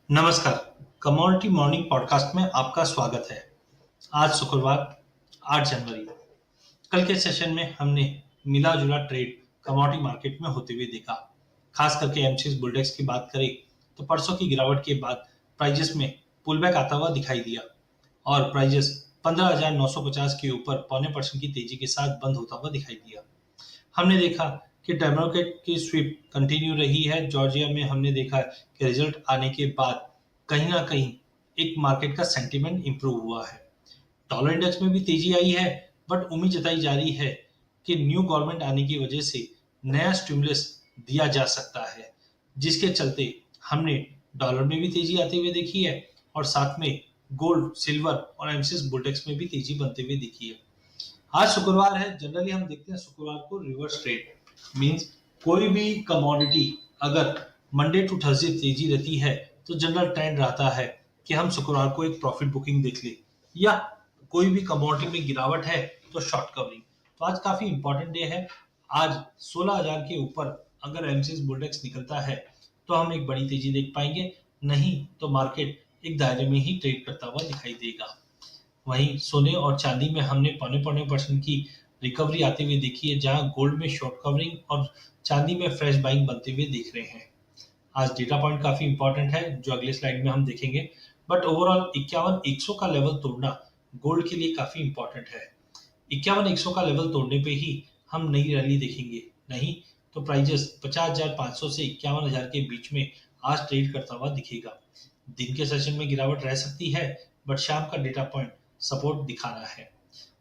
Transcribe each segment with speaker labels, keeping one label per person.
Speaker 1: नमस्कार। Commodity morning podcast में आपका स्वागत है। आज शुक्रवार 8 जनवरी। कल के सेशन में हमने मिला जुला ट्रेड कमोडिटी मार्केट में होते हुए देखा। खास करके एमसीएक्स बुलडेक्स की बात करें तो परसों की गिरावट के बाद प्राइजेस में पुलबैक आता हुआ दिखाई दिया और प्राइजेस 15,950 के ऊपर पौने परसेंट की तेजी के साथ बंद होता हुआ दिखाई दिया। हमने देखा कि डेमोक्रेट की स्वीप कंटिन्यू रही है। जॉर्जिया में हमने देखा कि रिजल्ट आने के बाद कहीं ना कहीं एक मार्केट का सेंटीमेंट इंप्रूव हुआ है। डॉलर इंडेक्स में भी तेजी आई है, बट उम्मीद जताई जा रही है कि न्यू गवर्नमेंट आने की वजह से नया स्टिमुलस दिया जा सकता है, जिसके चलते हमने डॉलर में भी तेजी आते हुए देखी है और साथ में गोल्ड, सिल्वर और एमसीएक्स बुलडेक्स में भी तेजी बनते हुए दिखी है। आज शुक्रवार है। जनरली हम देखते हैं शुक्रवार को रिवर्स ट्रेड मींस कोई भी कमोडिटी अगर मंडे टू थर्सडे तेजी रहती है तो जनरल ट्रेंड रहता है कि हम शुक्रवार को एक प्रॉफिट बुकिंग देख ले, या कोई भी कमोडिटी में गिरावट है तो शॉर्ट कवरिंग। तो आज काफी इंपॉर्टेंट डे है। आज 16,000 के ऊपर अगर एमसीएक्स बुलडेक्स निकलता है तो हम एक बड़ी तेजी देख पाएंगे, नहीं तो मार्केट एक दायरे में ही ट्रेड करता हुआ दिखाई देगा। वहीं सोने और चांदी में हमने पौने पौने परसेंट की रिकवरी आते हुए देखी है, जहां गोल्ड में शॉर्ट कवरिंग और चांदी में फ्रेश बाइंग बनते हुए दिख रहे हैं। आज डेटा पॉइंट काफी इंपॉर्टेंट है जो अगले स्लाइड में हम देखेंगे, बट ओवरऑल 51,100 का लेवल तोड़ना गोल्ड के लिए काफी इंपॉर्टेंट है। 51,100 का लेवल तोड़ने पे ही हम नई रैली देखेंगे, नहीं तो प्राइजेस 50,500 से 51,000 के बीच में आज ट्रेड करता हुआ दिखेगा। दिन के सेशन में गिरावट रह सकती है, बट शाम का डेटा पॉइंट सपोर्ट दिखाना है।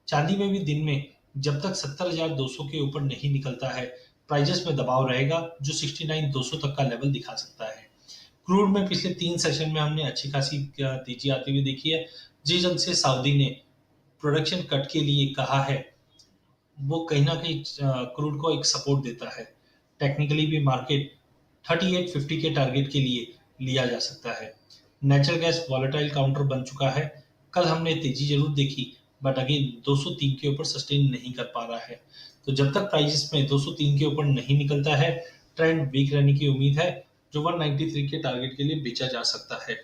Speaker 1: चांदी में भी दिन में जब तक 70,200 के ऊपर नहीं निकलता है, प्राइजेस में दबाव रहेगा जो 69,200 तक का लेवल दिखा सकता है। क्रूड में पिछले 3 सेशन में हमने अच्छी खासी तेजी आती हुई देखी है। जिस ढंग से सऊदी ने प्रोडक्शन कट के लिए कहा है, वो कहीं ना कहीं क्रूड को एक सपोर्ट देता है। टेक्निकली भी मार्केट 3850 के टारगेट के लिए लिया जा सकता है। नेचुरल गैस वॉलेटाइल काउंटर बन चुका है। कल हमने तेजी जरूर देखी, बट अगेन 203 के ऊपर सस्टेन नहीं कर पा रहा है। तो जब तक प्राइसेस में 203 के ऊपर नहीं निकलता है, ट्रेंड वीक रहने की उम्मीद है, जो 193 के टारगेट के लिए बेचा जा सकता है।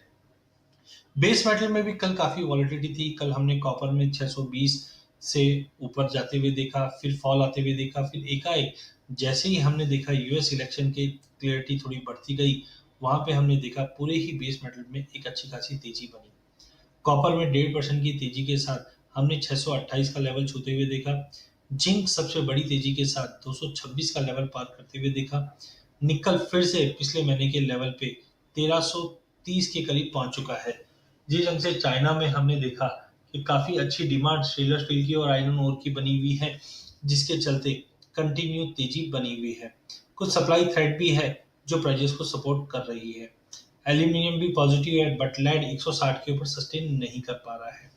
Speaker 1: बेस मेटल में भी कल काफी वॉलिटिलिटी थी। कल हमने कॉपर में 620 से ऊपर जाते हुए देखा, फिर फॉल आते हुए देखा, फिर एकाएक जैसे ही हमने देखा यूएस इलेक्शन की क्लियरिटी थोड़ी बढ़ती गई, वहां पे हमने देखा पूरे ही बेस मेटल में एक अच्छी खासी तेजी बनी। कॉपर में 1.5% की तेजी के साथ हमने 628 का लेवल छूते हुए देखा। जिंक सबसे बड़ी तेजी के साथ 226 का लेवल पार करते हुए देखा। निकल फिर से पिछले महीने के लेवल पे 1330 के करीब पहुंच चुका है। जिस ढंग से चाइना में हमने देखा कि काफी अच्छी डिमांड स्टेनलेस स्टील की और आयरन ओर की बनी हुई है, जिसके चलते कंटिन्यू तेजी बनी हुई है। कुछ सप्लाई थ्रेड भी है जो प्राइजेस को सपोर्ट कर रही है। एल्यूमिनियम भी पॉजिटिव है, बट लेड 160 के ऊपर सस्टेन नहीं कर पा रहा है।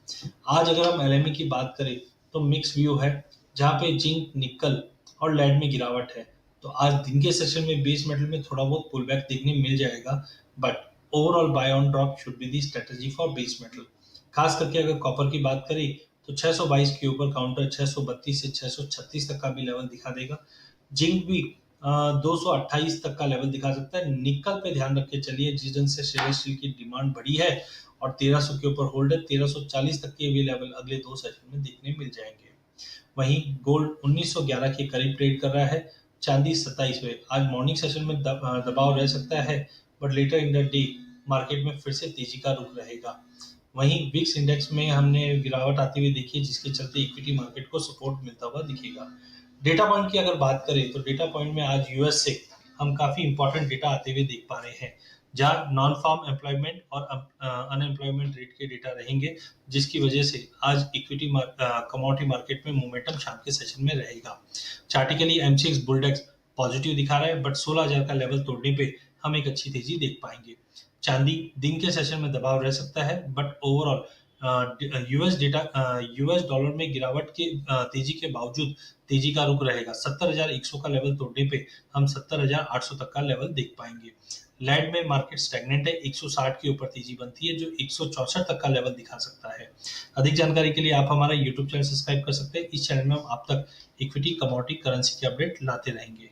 Speaker 1: आज अगर हम एलएमई की बात करें तो मिक्स व्यू है, जहां पे जिंक, निकल और लेड में गिरावट है। तो आज दिन के सेशन में बेस मेटल में थोड़ा बहुत पुल बैक देखने मिल जाएगा, but overall buy on drop should be the strategy for base metal. खास करके अगर कॉपर की बात करें तो 622 के ऊपर काउंटर 632 से 636 तक का भी लेवल दिखा देगा। जिंक भी 228 तक का लेवल दिखा सकता है। निकल पे ध्यान रख के चलिए, जिस दिन से स्टेनलेस स्टील की डिमांड बढ़ी है और 1300 के ऊपर होल्ड है, 1340 तक के भी लेवल अगले 2 सेशन में देखने मिल जाएंगे। वहीं गोल्ड 1911 के करीब ट्रेड कर रहा है। चांदी 27 में। आज मॉर्निंग सेशन में दबाव रह सकता है, but later in the day market में फिर से तेजी का रुख रहेगा। वहीं विक्स इंडेक्स में हमने गिरावट आती हुई देखी है, जिसके चलते इक्विटी मार्केट को सपोर्ट मिलता हुआ दिखेगा। डेटा पॉइंट की अगर बात करें तो डेटा पॉइंट में आज यूएस से हम काफी इंपॉर्टेंट डेटा आते हुए देख पा रहे हैं, जहां नॉन फार्म एम्प्लॉयमेंट और अनएम्प्लॉयमेंट रेट के डेटा रहेंगे, जिसकी वजह से आज इक्विटी कमोडिटी मार्केट में मोमेंटम शाम के सेशन में रहेगा। चार्टिकली एमसीएक्स बुलडेक्स पॉजिटिव दिखा रहा है, बट 16,000 का लेवल तोड़ने पे हम एक अच्छी तेजी देख पाएंगे। चांदी दिन के सेशन में दबाव रह सकता है, बट ओवरऑल यूएस डॉलर में गिरावट के तेजी के बावजूद तेजी का रुख रहेगा। 70,100 का लेवल तोड़ने पे हम 70,800 तक का लेवल देख पाएंगे। लैंड में मार्केट स्टैग्नेंट है, 160 के ऊपर तेजी बनती है, जो 164 तक का लेवल दिखा सकता है। अधिक जानकारी के लिए आप हमारा यूट्यूब चैनल सब्सक्राइब कर सकते हैं। इस चैनल में हम आप तक इक्विटी, कमोडिटी, करेंसी के अपडेट लाते रहेंगे।